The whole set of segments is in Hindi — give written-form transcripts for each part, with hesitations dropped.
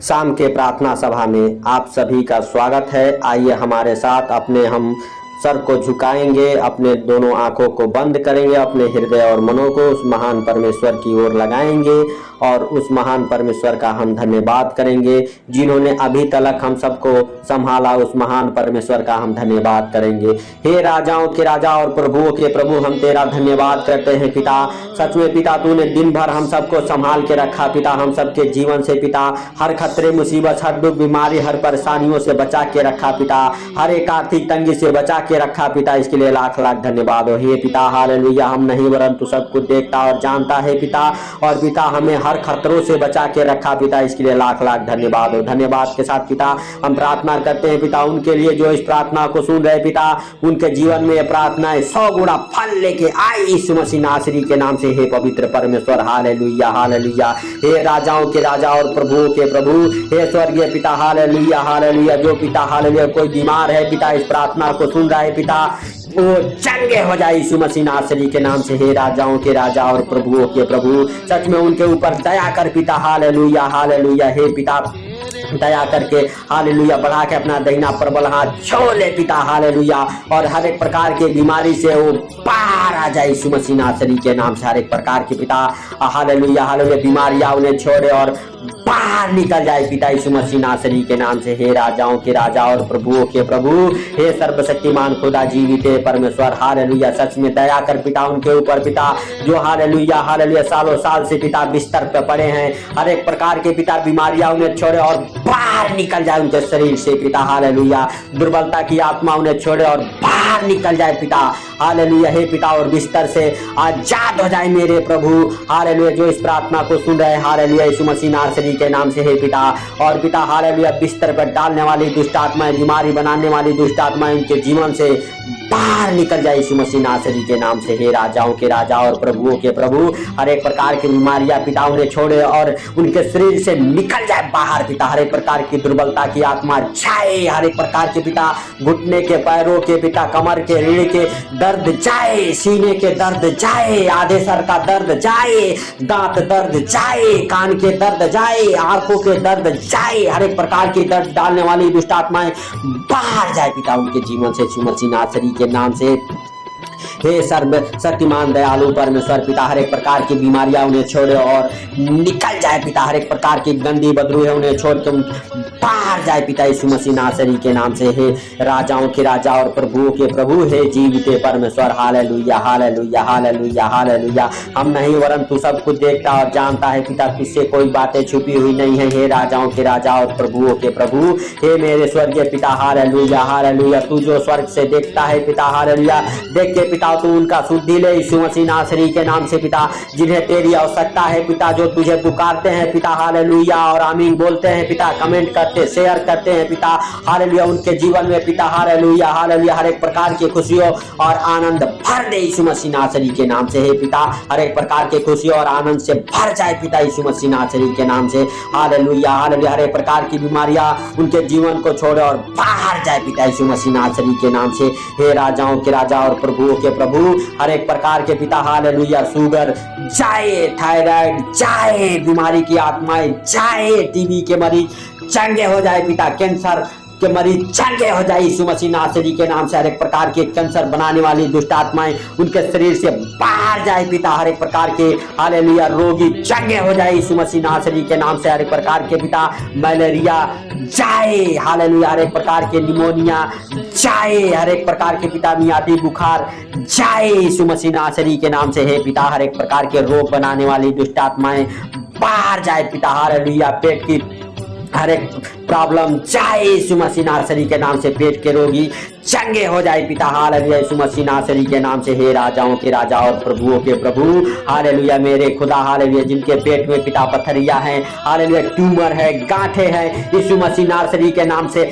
शाम के प्रार्थना सभा में आप सभी का स्वागत है। आइए हमारे साथ अपने हम सर को झुकाएंगे, अपने दोनों आंखों को बंद करेंगे, अपने हृदय और मनों को उस महान परमेश्वर की ओर लगाएंगे और उस महान परमेश्वर का हम धन्यवाद करेंगे जिन्होंने अभी तक हम सबको संभाला। उस महान परमेश्वर का हम धन्यवाद करेंगे। हे राजाओं के राजा और प्रभुओं के प्रभु, हम तेरा धन्यवाद करते हैं पिता। सच में पिता, तूने दिन भर हम सबको संभाल के रखा पिता। हम सबके जीवन से पिता हर खतरे, मुसीबत, हर दुख, बीमारी, हर परेशानियों से बचा के रखा पिता। हर एक आर्थिक तंगी से बचा के रखा पिता। इसके लिए लाख लाख धन्यवाद हो हे पिता। हालेलुया। हम नहीं वरन तू सब कुछ देखता और जानता है पिता। और पिता हमें हर खतरों से बचा के रखा पिता। इसके लिए लाख लाख धन्यवाद हो। धन्यवाद के साथ पिता हम प्रार्थना करते हैं पिता उनके लिए जो इस प्रार्थना को सुन रहे पिता। उनके जीवन में ये प्रार्थनाएं 100 गुना फल लेके आए यीशु मसीह नासरी के नाम से हे पवित्र परमेश्वर। Hallelujah hallelujah. हे राजाओं के राजा और प्रभुओं के प्रभु, हे स्वर्गीय पिता। Hallelujah hallelujah. जो पिता हालेलुया कोई बीमार है पिता, इस प्रार्थना को सुन रहा है पिता, वो चंगे हो जाए यीशु मसीह नासरी के नाम से। हे राजाओं के राजा और प्रभुओं के प्रभु, सच में उनके ऊपर दया कर पिता। Hallelujah hallelujah. हे पिता दया करके हालेलुया बढ़ा के अपना दहिना प्रबल हाथ छोड़े पिता। हालेलुया। और हर एक प्रकार की बीमारी से वो पार आ जाए यीशु मसीह नासरी के नाम से। हर एक प्रकार की पिता हालेलुया हालेलुया बीमारियां उन्हें छोड़े और बाहर निकल जाए पिता यीशु मसीह नासरी के नाम से। हे राजाओं के राजा और प्रभुओं के प्रभु, हे सर्वशक्तिमान खुदा जीवित परमेश्वर। हालेलुया। सच में दया कर पिता उनके ऊपर पिता, जो हालेलुया हालेलुया सालों साल से पिता बिस्तर पे पड़े हैं। हर एक प्रकार के पिता बीमारियां उन्हें छोड़े और बाहर निकल जाए उनके शरीर से पिता। हालेलुया। दुर्बलता की आत्मा उन्हें छोड़े और बाहर निकल जाए पिता। हालेलुया। हे पिता और बिस्तर से आजाद हो जाए मेरे प्रभु। हालेलुया। जो इस प्रार्थना को सुन रहे हैं हालेलुया यीशु मसीह नासरी के नाम से हे पिता। और पिता हालेलुया बिस्तर पर डालने वाली दुष्ट आत्माएं, बीमारी बनाने वाली दुष्ट आत्माएं उनके जीवन से बाहर निकल जाए यीशु मसीह नासरी के नाम से। हे राजाओं के राजा और प्रभुओं के प्रभु, हर एक प्रकार की बीमारियां पिता उन्हें छोड़े और उनके शरीर से निकल जाए बाहर पिता। हर एक प्रकार की दुर्बलता की आत्मा जाए। हर एक प्रकार के पिता घुटने के, पैरों के पिता, कमर के, रीढ़ के दर्द जाए, सीने के दर्द जाए, आधे सर का दर्द जाए, दांत दर्द जाए, कान के दर्द जाए, आंखों के दर्द जाए। हर एक प्रकार की दर्द डालने वाली दुष्ट आत्माएं बाहर जाए पिता उनके जीवन से यीशु मसीह नासरी के नाम से। हे सर्व शक्तिमान दयालु परमेश्वर पिता, हर एक प्रकार की बीमारियां उन्हें छोड़े और निकल जाए पिता। हर एक प्रकार की गंदी बदबू है उन्हें छोड़ के बाहर जाए पिता यीशु मसीह नासरी के नाम से। हे राजाओं के राजा और प्रभुओं के प्रभु, हे जीवित परमेश्वर। Hallelujah hallelujah hallelujah hallelujah. हम नहीं वरन तू सब कुछ देखता और जानता है पिता, तुझसे कोई बातें छुपी हुई नहीं है। हे राजाओं के राजा और प्रभुओं के प्रभु, हे मेरे स्वर्गीय पिता। Hallelujah hallelujah. तू जो स्वर्ग से देखता है पिता, हालेलुया देख के पिता तू उनका शुद्धि ले यीशु मसीह नासरी के नाम से पिता। जिन्हें तेरी आवश्यकता है पिता, जो तुझे पुकारते हैं पिता, हालेलुया और आमीन बोलते हैं पिता, कमेंट करते, शेयर करते हैं पिता, हालेलुया उनके जीवन में पिता हालेलुया हालेलुया हर एक प्रकार की खुशियों और आनंद भर दे यीशु मसीह नासरी के नाम से। हे पिता हर एक प्रकार की खुशियों और आनंद से भर जाए पिता यीशु मसीह नासरी के नाम से। Hallelujah hallelujah. हर एक प्रकार की बीमारियां उनके जीवन को छोड़े और बाहर जाए पिता यीशु मसीह नासरी के नाम से। हे राजाओं के राजा और प्रभुओं के प्रभु, हर एक प्रकार के पिता हालेलुया शुगर जाए, थायराइड जाए, बीमारी की आत्माएं जाए, टीबी के मरीज चंगे हो जाए पिता, कैंसर के मरीज चंगे हो जाए यीशु मसीह नासरी के नाम से। हर एक प्रकार के कैंसर बनाने वाली दुष्ट आत्माएं उनके शरीर से बाहर जाए पिता। हर एक प्रकार के हालेलुया रोगी चंगे हो जाए यीशु मसीह नासरी के नाम से। हर एक प्रकार के पिता मलेरिया जाए, हालेलुया हर एक प्रकार के निमोनिया जाए, हर एक प्रकार के पिता मियादी बुखार जाए यीशु मसीह नासरी के नाम से। हे पिता हर एक प्रकार के रोग बनाने वाली दुष्ट आत्माएं बाहर जाए पिता। हालेलुया पेट की हर एक प्रॉब्लम जाए यीशु मसीह नासरी के नाम से। पेट के रोगी चंगे हो जाए पिता। हालेलुया यीशु मसीह नासरी के नाम से। हे राजाओं के राजा और प्रभुओं के प्रभु, हालेलुया मेरे खुदा, हालेलुया जिनके पेट में पिता पथरिया है, हालेलुया ट्यूमर है, गांठे हैं, यीशु मसीह नासरी के नाम से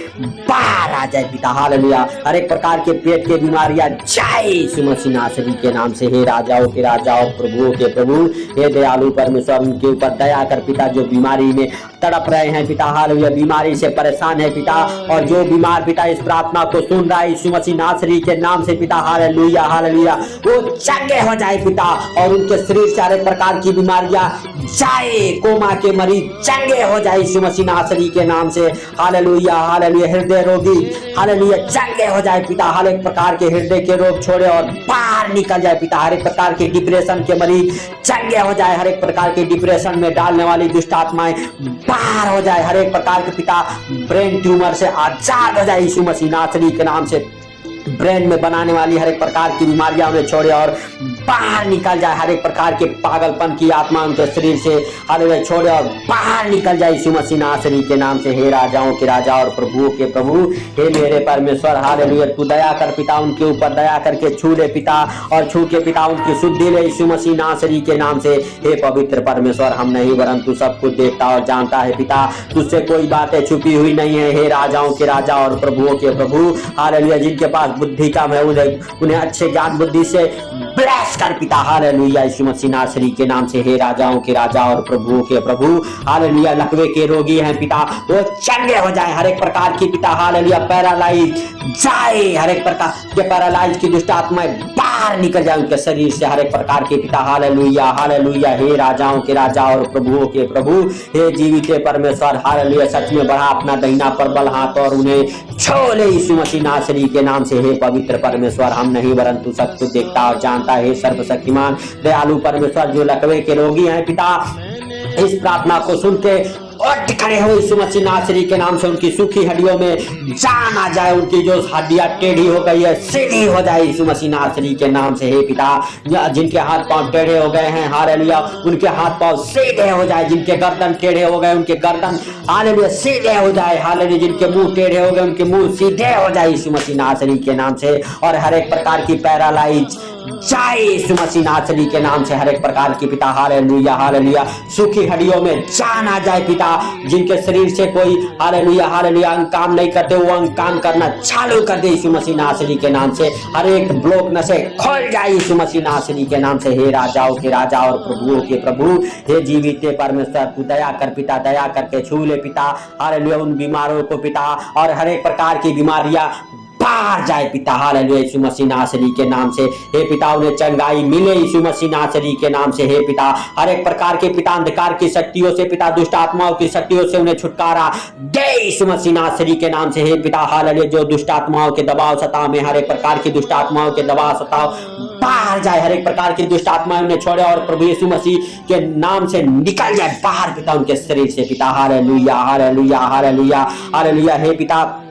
बाहर आ जाए पिता। हालेलुया हर एक प्रकार के पेट के बीमारियां जाए यीशु मसीह नासरी के नाम से। हे राजाओं के राजा और प्रभुओं के प्रभु, हे दयालु परमेश्वर उनके ऊपर दया कर पिता, जो बीमारी में तड़प रहे हैं पिता, हालेलुया बीमारी से परेशान है पिता, और जो बीमार पिता इस प्रार्थना को सुन रहा जाए यीशु मसीह नासरी के नाम से पिता। हालेलुया हालेलुया, वो चंगे हो जाए पिता और उनके शरीर से हर एक प्रकार की बीमारियां जाए, कोमा के मरीज चंगे हो जाए यीशु मसीह नासरी के नाम से। हालेलुया हालेलुया, हृदय रोगी हालेलुया चंगे हो जाए पिता, हर एक प्रकार के हृदय के रोग छोड़े और बाहर निकल जाए पिता। हर एक प्रकार के डिप्रेशन के मरीज चंगे हो जाए, हर एक प्रकार के डिप्रेशन में डालने वाली दुष्ट आत्माएं बाहर हो जाए, हर एक प्रकार के पिता ब्रेन ट्यूमर से आजाद हो जाए यीशु मसीह नासरी के नाम से। ब्रेन में बनाने वाली हर एक प्रकार की बीमारियां उन्हें छोड़े और बाहर निकल जाए, हर एक प्रकार के पागलपन की आत्मा उनके शरीर से हालेलुया छोड़े और बाहर निकल जाए यीशु मसीह नासरी के नाम से। हे राजाओं के राजा और प्रभुओं के प्रभु, हे मेरे परमेश्वर हालेलुया, तू दया कर पिता, उनके ऊपर दया करके छू ले पिता और छू के पिता उनकी शुद्धि ले यीशु मसीह नासरी के नाम से। हे पवित्र परमेश्वर, हम नहीं वरन तू सब कुछ देखता और जानता है पिता, तुझसे कोई बातें छुपी हुई नहीं है। हे राजाओं के राजा और प्रभुओं के प्रभु हालेलुया, जिनके पास बुद्धि कम है उन्हें अच्छे ज्ञान बुद्धि से ब्लेस कर पिता। हालेलुया यीशु मसीह नासरी के नाम से। हे राजाओं के राजा और प्रभुओं के प्रभु हालेलुया, लकवे के रोगी हैं पिता, वो चंगे हो जाए, हर एक प्रकार की पिता हालेलुया पैरालाइज जाए, हर एक प्रकार के पैरालाइज की दुष्ट आत्माएं बाहर निकल जाए उनके शरीर से, हर एक प्रकार के पिता हालेलुया हालेलुया। हे राजाओं के राजा और प्रभुओं के प्रभु, हे जीवित परमेश्वर हालेलुया, सच में बढ़ा अपना दाहिना प्रबल हाथ और उन्हें छू ले यीशु मसीह नासरी के नाम से। हे पवित्र परमेश्वर, हम नहीं वरन तू सब कुछ देखता और जानता है। सर्वशक्तिमान दयालु परमेश्वर, जो लकवे के रोगी हैं पिता, इस प्रार्थना को सुन के उठ खड़े हो यीशु मसीह नासरी के नाम से, उनकी सूखी हड्डियों में जान आ जाए, उनकी जो हड्डियां टेढ़ी हो गई है सीधी हो जाए यीशु मसीह नासरी के नाम से। हे पिता, जिनके हाथ पांव टेढ़े हो गए हैं हालेलुया, उनके हाथ पांव सीधे हो जाए, जिनके गर्दन टेढ़े हो गए उनके गर्दन हालेलुया सीधे हो जाए, हालेलुया जिनके मुंह टेढ़े हो गए उनके मुंह सीधे हो जाए यीशु मसीह नासरी के नाम से। और हर एक प्रकार की पैरालाइज जाए यीशु मसीह नासरी के नाम से, हर एक प्रकार की पिता हालेलुया हालेलुया सूखी हड्डियों में जान आ जाए पिता, जिनके शरीर से कोई हालेलुया हालेलुया अंग काम नहीं करते वो अंग काम करना चालू कर दे यीशु मसीह नासरी के नाम से, हर एक ब्लॉक नसें खोल जाए यीशु मसीह नासरी के नाम से। हे राजाओं के राजा और प्रभुओं के प्रभु, हे जीवित परमेश्वर, तू दया कर पिता, दया करके छू ले पिता हालेलुया उन बीमारों को पिता, और हर एक प्रकार की बीमारियां बाहर जाए पिता हालेलुया यीशु मसीह नासरी के नाम से। हे पिता, उन्हें चंगाई मिले यीशु मसीह नासरी के नाम से। हे पिता, हर एक प्रकार के पिता अंधकार की शक्तियों से पिता, दुष्ट आत्माओं की शक्तियों से उन्हें छुटकारा दे यीशु मसीह नासरी के नाम से। हे पिता हालेलुया, जो दुष्ट आत्माओं के दबाव सताव में, हर एक प्रकार की दुष्ट आत्माओं के दबाव सताव बाहर जाए, हर एक प्रकार की दुष्ट आत्माएं उन्हें छोड़े और प्रभु यीशु मसीह के नाम से निकल जाए बाहर पिता उनके शरीर से पिता। Hallelujah hallelujah hallelujah hallelujah. हे पिता,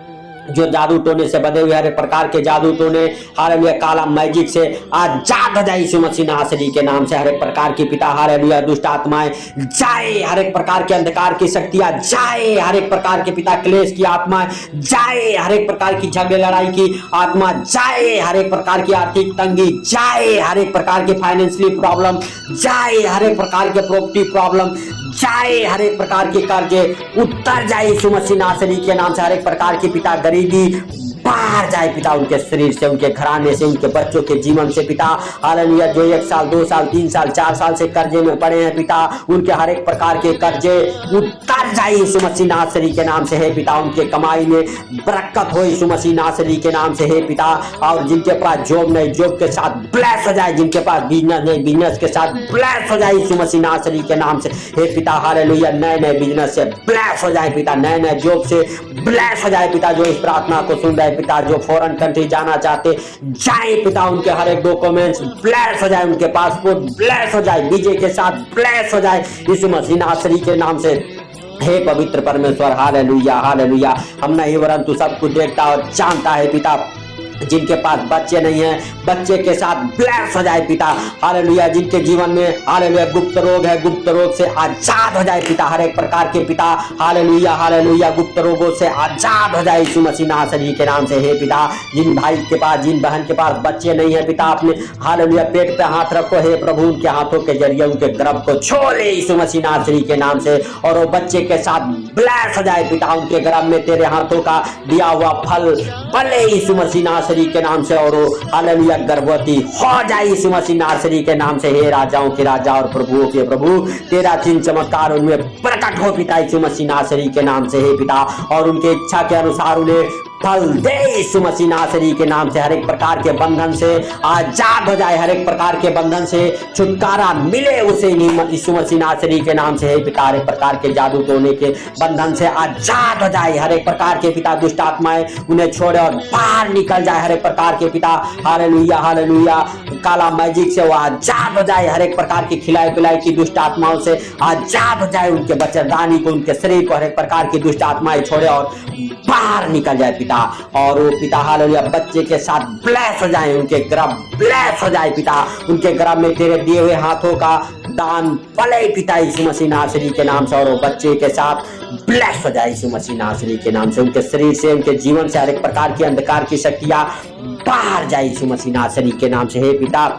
जो जादू टोने से बधे हुए हर एक प्रकार के जादू टोने हालेलुया काला मैजिक से आजाद हो जाए यीशु मसीह नासरी के नाम से। हर एक प्रकार की पिता हालेलुया दुष्ट आत्माएं जाए, हर एक प्रकार के अंधकार की शक्तियां जाए, हर एक प्रकार के पिता क्लेश की आत्माएं जाए, हर एक प्रकार की झगड़े लड़ाई की आत्मा जाए, हर एक प्रकार की आर्थिक तंगी जाए, हर एक प्रकार के फाइनेंशियली प्रॉब्लम जाए, हर एक प्रकार के प्रॉपर्टी प्रॉब्लम जाए, हर एक प्रकार के कर्जे उतर जाए यीशु मसीह नासरी के नाम से। हर एक प्रकार की पिता गरीबी बाहर जाए पिता उनके शरीर से, उनके घराने से, उनके बच्चों के जीवन से पिता हालेलुया। जो 1 साल 2 साल 3 साल 4 साल से कर्जे में पड़े हैं पिता, उनके हर एक प्रकार के कर्जे उतर जाए यीशु मसीह नासरी के नाम से। हे पिता, उनके कमाई में बरकत हो यीशु मसीह नासरी के नाम से। हे पिता, और जिनके पास जॉब नहीं जॉब के साथ ब्लेस हो जाए, जिनके पास बिजनेस नहीं बिजनेस के साथ ब्लेस हो जाए यीशु मसीह नासरी के नाम से। हे पिता हालेलुया, नए नए बिजनेस से ब्लेस हो जाए पिता, नए नए जॉब से ब्लेस हो जाए पिता। जो इस प्रार्थना को सुन रहे पिता, जो फॉरेन कंट्री जाना चाहते जाए पिता, उनके हर एक डॉक्यूमेंट्स ब्लेस हो जाए, उनके पासपोर्ट ब्लेस हो जाए, वीजे के साथ ब्लेस हो जाए यीशु मसीह नासरी के नाम से। हे पवित्र परमेश्वर हालेलुया हालेलुया, हम नहीं वरन तू सब कुछ देखता और जानता है पिता। जिनके पास बच्चे नहीं हैं, बच्चे के साथ ब्लेस हो जाए पिता हालेलुया। जिनके जीवन में हालेलुया गुप्त रोग है, गुप्त रोग से आजाद हो जाए पिता, हर एक प्रकार के पिता हालेलुया हालेलुया गुप्त रोगों से आजाद हो जाए यीशु मसीह नासरी के नाम से। हे पिता, जिन भाई के पास जिन बहन के पास बच्चे नहीं है पिता, अपने हालेलुया पेट पे हाथ रखो हे प्रभु, उनके हाथों के जरिए उनके गर्भ को छोड़े यीशु मसीह नासरी के नाम से, और वो बच्चे के साथ ब्लेस हो जाए पिता, उनके गर्भ में तेरे हाथों का दिया हुआ फल पले यीशु मसीह नासरी के नाम से, और हालेलुया गर्भवती हो जाए यीशु मसीह नासरी के नाम से। हे राजाओं के राजा और प्रभुओं के प्रभु, तेरा चिन्ह चमत्कार उनमें प्रकट हो पिता यीशु मसीह नासरी के नाम से। हे पिता, और उनके इच्छा के अनुसार उन्हें फल दे यीशु मसीह नासरी के नाम से। हर एक प्रकार के बंधन से आजाद हो जाए, हर एक प्रकार के बंधन से छुटकारा मिले उसे यीशु मसीह नासरी के नाम से। हे पिता, हर एक प्रकार के जादू टोने के बंधन से आजाद हो जाए, हर एक प्रकार के पिता दुष्ट आत्माएं उन्हें छोड़े और बाहर निकल जाए, हर एक प्रकार के पिता हालेलुया हालेलुया काला मैजिक से वो आजाद हो जाए, हर एक प्रकार की खिलाई पिलाई की दुष्ट आत्माओं से आजाद हो जाए, उनके बच्चेदानी को, उनके शरीर को हर एक प्रकार की दुष्ट आत्माएं छोड़े और बाहर निकल जाए पिता। और वो पिता हालेलुया बच्चे के साथ ब्लेस हो जाए, उनके गर्भ ब्लेस हो जाए पिता, उनके गर्भ में तेरे दिए हुए हाथों का दान पले पिता यीशु मसीह नासरी के नाम से। और वो बच्चे के साथ ब्लेस हो जाए यीशु मसीह नासरी के नाम से, उनके शरीर से, उनके जीवन से हर एक प्रकार की अंधकार की शक्तियां बाहर जाए यीशु मसीह नासरी के नाम से। हे पिता,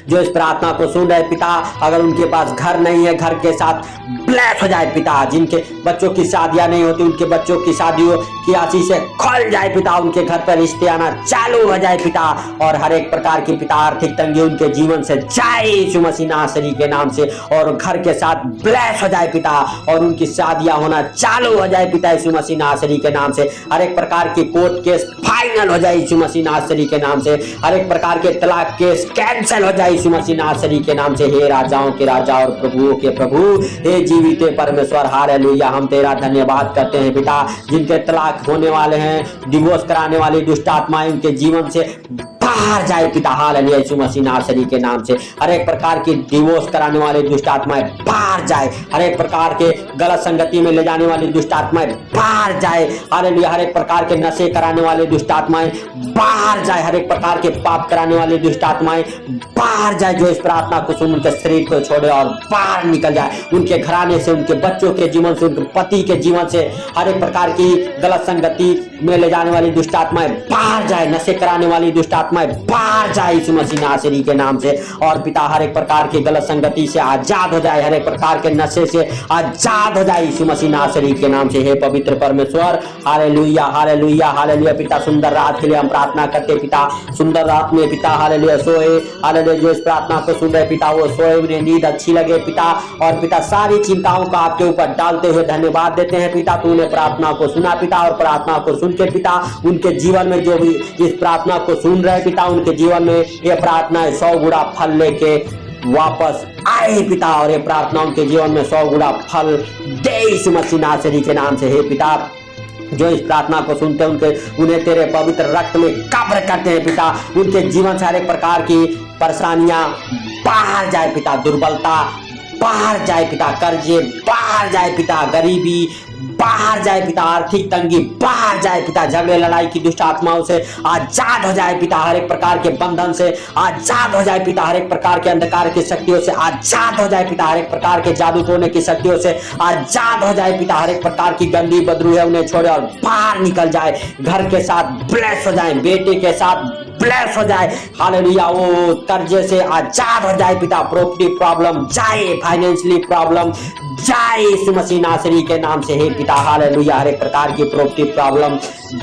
जो इस प्रार्थना को सुन रहे पिता, अगर उनके पास घर नहीं है, घर के साथ ब्लेस हो जाए पिता, जिनके बच्चों की शादियां नहीं होती उनके बच्चों की शादियों की आशीष से खोल जाए पिता, उनके घर पर रिश्ते आना चालू हो जाए पिता, और हर एक प्रकार की पिता आर्थिक तंगी उनके जीवन से जाए यीशु मसीह नासरी के नाम से, और घर के साथ ब्लेस हो जाए पिता, और उनकी शादियां होना चालू हो जाए पिता यीशु मसीह नासरी के नाम से। हर एक प्रकार की कोर्ट केस फाइनल हो जाए यीशु मसीह नासरी के नाम से, हर एक प्रकार के तलाक केस कैंसिल हो जाए यीशु मसीह नासरी के नाम से। हे राजाओं के राजा और प्रभुओं के प्रभु, हे जीवित परमेश्वर हालेलुया, हम तेरा धन्यवाद करते हैं पिता, जिनके तलाक होने वाले हैं, डिवोर्स कराने वाली दुष्ट आत्माएं उनके जीवन से बाहर जाए पिता हालेलुया यीशु मसीह नासरी के नाम से। हर एक प्रकार की डिवोर्स कराने वाली दुष्ट आत्माएं बाहर जाए, हर एक प्रकार के गलत संगति में ले जाने वाली दुष्ट आत्माएं बाहर जाए हालेलुया, हर एक प्रकार के नशे कराने वाले दुष्ट आत्माएं बाहर जाए, हर एक प्रकार के पाप कराने वाली दुष्ट आत्माएं बाहर जाए, जो इस प्रार्थना को सुन उनके शरीर को छोड़े और बाहर निकल जाए, उनके घराने से, उनके बच्चों के जीवन से, उनके पति के जीवन से हर एक प्रकार की गलत संगति में ले जाने वाली दुष्ट आत्माएं बाहर जाए, नशे कराने वाली दुष्ट आत्माएं बाहर जाए यीशु मसीह नासरी के नाम से। और पिता, हर एक प्रकार की गलत संगति से आजाद हो जाए, हर एक प्रकार के नशे से आजाद हो जाए यीशु मसीह नासरी के नाम से। हे पवित्र परमेश्वर हालेलुया हालेलुया हालेलुया पिता, सुंदर रात के लिए हम प्रार्थना करते पिता, सुंदर रात में पिता हालेलुया सोए हालेलुया, जो इस प्रार्थना को सुन रहे पिता वो सोए, उन्हें नींद अच्छी लगे पिता, और पिता सारी चिंताओं को आपके ऊपर डालते हुए धन्यवाद देते हैं पिता, तूने प्रार्थना को सुना पिता, और प्रार्थना को सुन के पिता उनके जीवन में जो भी इस प्रार्थना को सुन रहे पिता, उनके जीवन में ये प्रार्थना 100 गुना फल लेके वापस आए पिता, और ये प्रार्थना उनके जीवन में 100 गुना फल दे यीशु मसीह नासरी के नाम से। हे पिता, जो इस प्रार्थना को सुनते हैं उन्हें तेरे पवित्र रक्त में कब्र करते हैं पिता, उनके जीवन से हर एक प्रकार की परेशानियां बाहर जाए पिता, दुर्बलता बाहर जाए पिता, कर्जे बाहर जाए पिता, गरीबी बाहर जाए पिता, आर्थिक तंगी बाहर जाए पिता, झगड़े लड़ाई की दुष्ट आत्माओं से आजाद हो जाए पिता, हर एक प्रकार के बंधन से आजाद हो जाए पिता, हर एक प्रकार के अंधकार की शक्तियों से आजाद हो जाए पिता, हर एक प्रकार के जादू टोने की शक्तियों से आजाद हो जाए पिता, हर एक प्रकार की गंदी बदबू है उन्हें छोड़े और बाहर निकल जाए, घर के साथ ब्लेस हो जाए, बेटे के साथ ब्लेस हो जाए हालेलुया, वो कर्जे से आजाद हो जाए पिता, प्रॉपर्टी प्रॉब्लम जाए, फाइनेंशियली प्रॉब्लम जाए यीशु मसीह नासरी के नाम से। हे पिता हालेलुया, हर एक प्रकार की प्रॉपर्टी प्रॉब्लम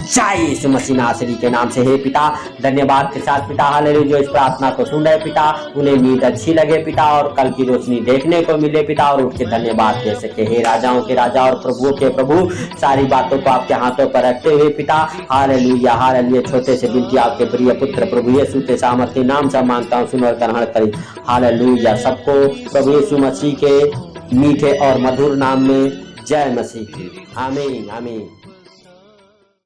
जाए यीशु मसीह नासरी के नाम से। हे पिता, धन्यवाद के साथ पिता हालेलुया, जो इस प्रार्थना को सुन रहे पिता उन्हें नींद अच्छी लगे पिता, और कल की रोशनी देखने को मिले पिता, और उठ के धन्यवाद दे सके। हे राजाओं के राजा और प्रभुओं के प्रभु, सारी बातों को आपके हाथों पर रखते हुए पिता हालेलुया हालेलुया, छोटे से विनती आपके प्रिय पुत्र प्रभु यीशु के सामर्थ्य नाम से मांगता हूँ, सुन और ग्रहण करें हालेलुया। सबको प्रभु यीशु मसीह के मीठे और मधुर नाम में जय मसीह, आमीन आमीन।